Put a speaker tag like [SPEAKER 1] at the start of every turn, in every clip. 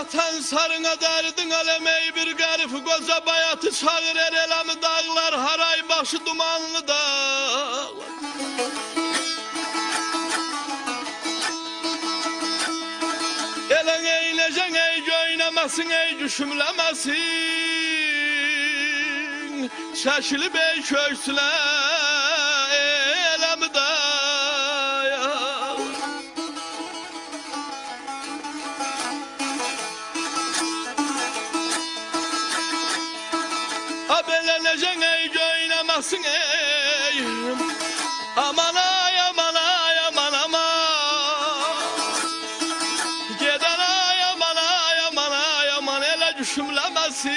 [SPEAKER 1] vatan sarına derdin alemeyi bir garip koza bayatı çağır erelamı dağlar haray başı dumanlı dağlar. Elin eyleyeceksin ey oynamasın ey düşümlemesin. Şaşılı bey köksüle elamı dağlar. Abeleneceksin ey oynamasın ey. Aman ay aman ay aman aman. Geden ay aman ay aman ay aman ele düşümlemesin.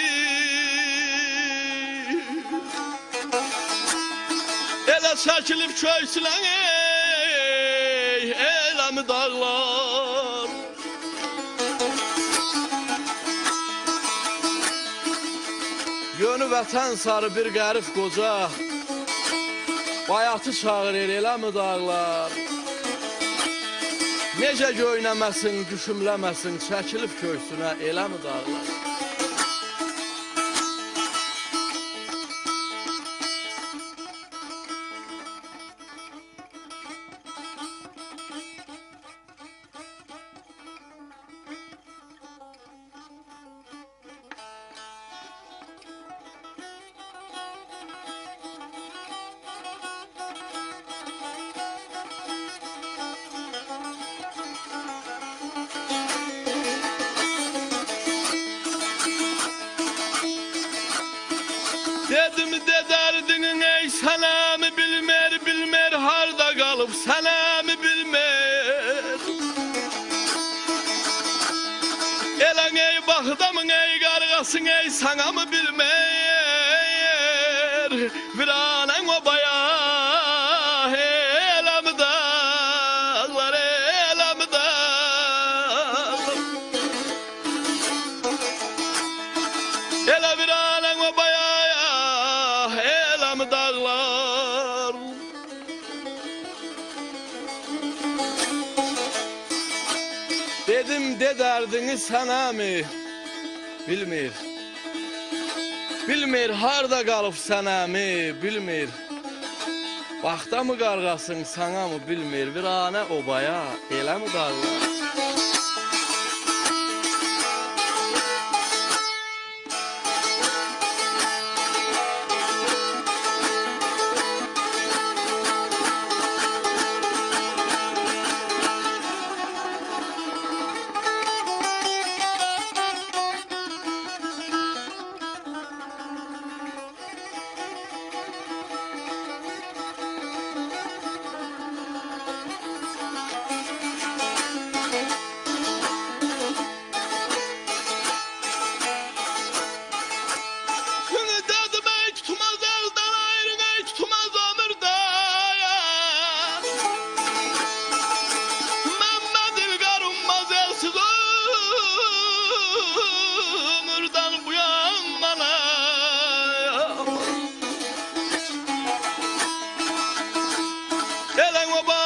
[SPEAKER 1] Ele çekilip köysülen ey elamı dağlar. Yönü vətən sarı bir qərif qoca bayatı çağır eləmi dağlar. Necə göynəməsin, düşümləməsin, çəkilib köksünə eləmi dağlar. Dedim de derdinin ey selamı bilmer bilmer harda kalıp selamı bilmer. Elan ey bahdamın ey kargasın ey sana mı bilmer. Bir anan o bayağı elamı dağlar elamı dağlar. Ela bir anan o bayağı dağlar. Dedim de derdini sana mı bilmir. Bilmir harda kalıp sana mı bilmir. Baxta mı qarğasın sana mı bilmir. Bir ana obaya elə mi dağlar.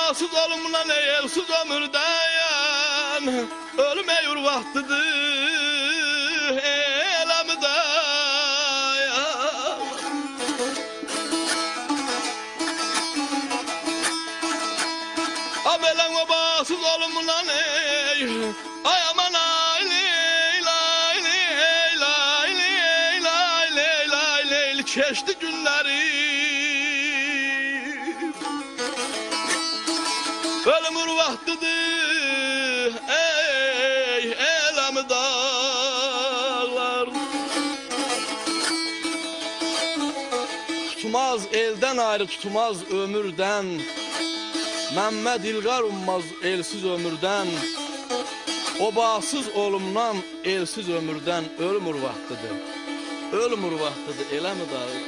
[SPEAKER 1] Elsiz olumla ne elsiz ömürden ölmeyur vaktidir elamı dayan. Abelen obasız olumla ne ay aman ay ley lay ley lay ley lay ley lay ley geçti günleri. Ölümür vaktidir ey elamı dağlar. Tutmaz elden ayrı tutmaz ömürden. Məmməd İlqar ummaz elsiz ömürden. Obasız olumdan elsiz ömürden ölümür vaktidir. Ölümür vaktidir elamı dağlar.